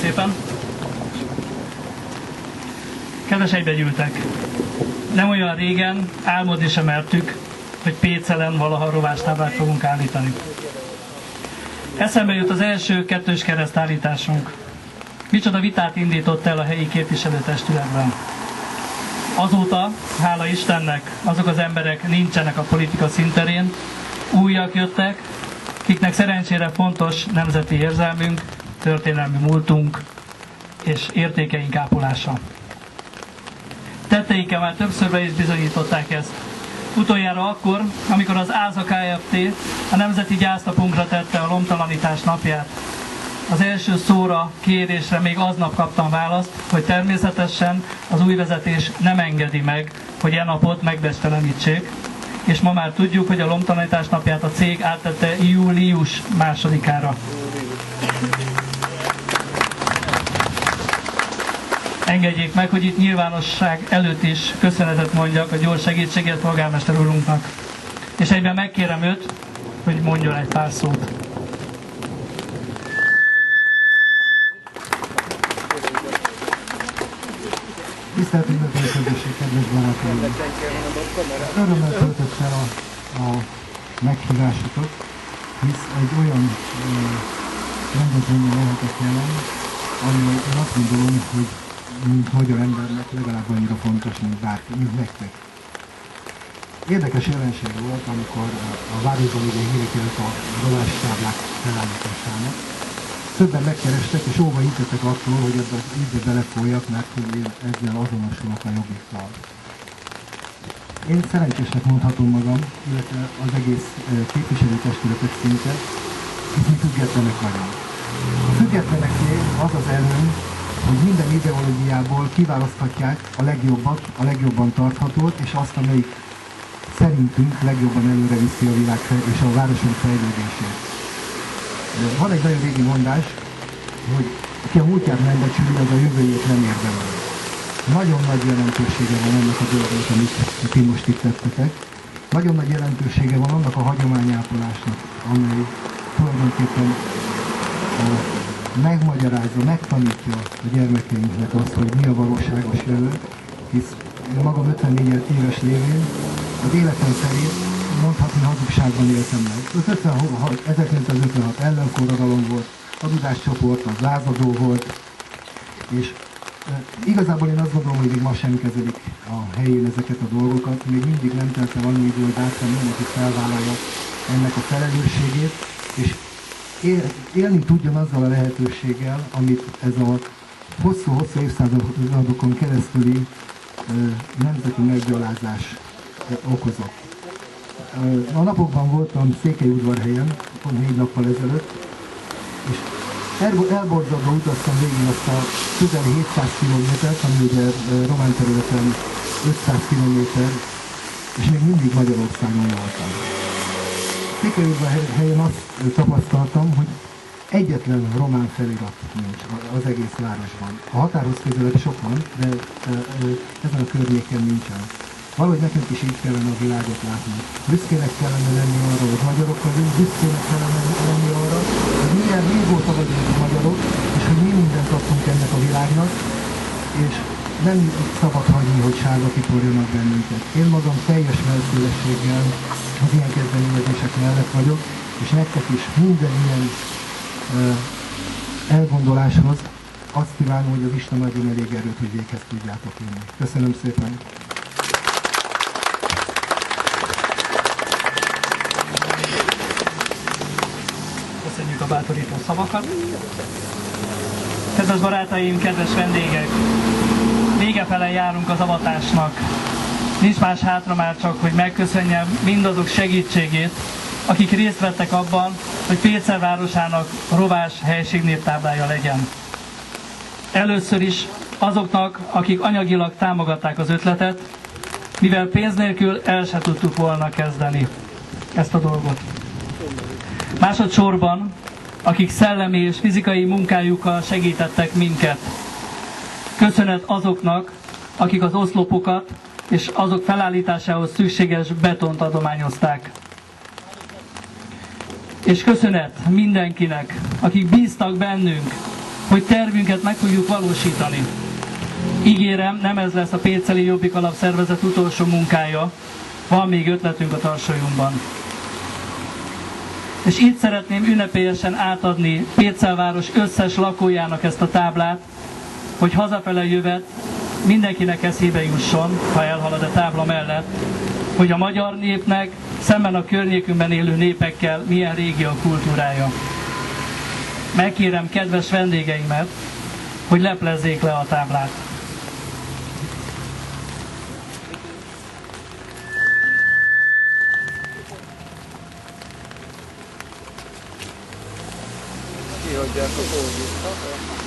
szépen! Kedves egybegyűltek! Nem olyan régen álmodni sem mertük, hogy Pécelen valaha rovástáblát fogunk állítani. Eszembe jut az első kettős keresztállításunk. Micsoda vitát indított el a helyi képviselőtestületben. Azóta, hála Istennek, azok az emberek nincsenek a politika színterén, újak jöttek, kiknek szerencsére fontos nemzeti érzelmünk, történelmi múltunk és értékeink ápolása. Tetteikkel már többször be is bizonyították ezt. Utoljára akkor, amikor az ÁZA Kft. A Nemzeti Gyásznapunkra tette a lomtalanítás napját. Az első szóra, kérésre még aznap kaptam választ, hogy természetesen az új vezetés nem engedi meg, hogy e napot megbesztelenítsék, és ma már tudjuk, hogy a lomtalanítás napját a cég áttette július 2-ára. Engedjék meg, hogy itt nyilvánosság előtt is köszönetet mondjak a gyors segítségért polgármester úrunknak. És egyben megkérem őt, hogy mondjon egy pár szót. Tisztelt Ünnepelő Közösség, kedves barátaim! Örömmel töltött el a meghívásokat, hisz egy olyan rendezvényen lehetek jelen, ami én azt gondolom, hogy mint magyar embernek legalább annyira fontos, mint nektek. Érdekes jelenség volt, amikor a városban ugye hírek jelent a rovástáblák felállításának. Többen megkerestek, és óva intetek attól, hogy ebben így belefolyjak, mert hogy én ezzel azonosulok a Jobbikkal. Én szerencsésnek mondhatom magam, illetve az egész képviselőtestületek szinte, hisz mi függetlenek vagyunk. A függetleneké az az előny, hogy minden ideológiából kiválaszthatják a legjobbat, a legjobban tarthatót, és azt, amelyik szerintünk legjobban előre viszi a világ és a városunk fejlődését. Van egy nagyon régi mondás, hogy aki a múltját nem becsüli, az a jövőjét nem érdemel. Nagyon nagy jelentősége van annak a dolgnak, amit ti most itt tettetek. Nagyon nagy jelentősége van annak a hagyományápolásnak, amely tulajdonképpen megmagyarázza, megtanítja a gyermekeinknek azt, hogy mi a valóságos jövő, hisz én magam 54 éves lévén az életem szerint mondhatni hazugságban éltem meg. 1956 ellenforradalom volt, hazudáscsoport, az lázadó volt, és igazából én azt gondolom, hogy még ma sem kezelik a helyén ezeket a dolgokat, még mindig nem teltem annyi idő, hogy bátran mindenki felvállalja ennek a felelősségét, és élni tudjon azzal a lehetőséggel, amit ez a hosszú-hosszú évszázadokon keresztüli nemzeti meggyalázás okozott. A napokban voltam Székelyudvarhelyen, pont 4 nappal ezelőtt, és elborzadva utaztam végig azt a közel 700 kilométert, ami ugye román területen 500 kilométer, és még mindig Magyarországon voltam. Székelyudvarhelyen azt tapasztaltam, hogy egyetlen román felirat nincs az egész városban. A határhoz közelebb sok van, de ezen a környéken nincsen. Valahogy nekünk is így kellene a világot látni. Büszkének kellene lenni arra, hogy magyarok vagyunk, büszkének kellene lenni arra, hogy milyen régóta vagyunk magyarok, és hogy mi mindent adtunk ennek a világnak, és nem szabad hagyni, hogy sárga kiporjanak bennünket. Én magam teljes melszélességgel az ilyen kezdeményezések mellett vagyok, és nektek is minden ilyen elgondoláshoz azt kívánom, hogy az Isten adjon elég erőt, hogy véghez tudjátok vinni. Köszönöm szépen! Köszönjük a bátorító szavakat! Kedves barátaim, kedves vendégek! Vége fele járunk az avatásnak. Nincs más hátra már csak, hogy megköszönjem mindazok segítségét, akik részt vettek abban, hogy Pécel városának rovás helységnévtáblája legyen. Először is azoknak, akik anyagilag támogatták az ötletet, mivel pénz nélkül el se tudtuk volna kezdeni ezt a dolgot. Másodszorban, akik szellemi és fizikai munkájukkal segítettek minket. Köszönet azoknak, akik az oszlopokat és azok felállításához szükséges betont adományozták. És köszönet mindenkinek, akik bíztak bennünk, hogy tervünket meg fogjuk valósítani. Ígérem, nem ez lesz a Péceli Jobbik Alapszervezet utolsó munkája, van még ötletünk a tarsolyunkban. És itt szeretném ünnepélyesen átadni Pécselváros összes lakójának ezt a táblát, hogy hazafele jövet mindenkinek eszébe jusson, ha elhalad a tábla mellett, hogy a magyar népnek szemben a környékünkben élő népekkel milyen régi a kultúrája. Megkérem kedves vendégeimet, hogy leplezzék le a táblát. Kihagyják a fóliót.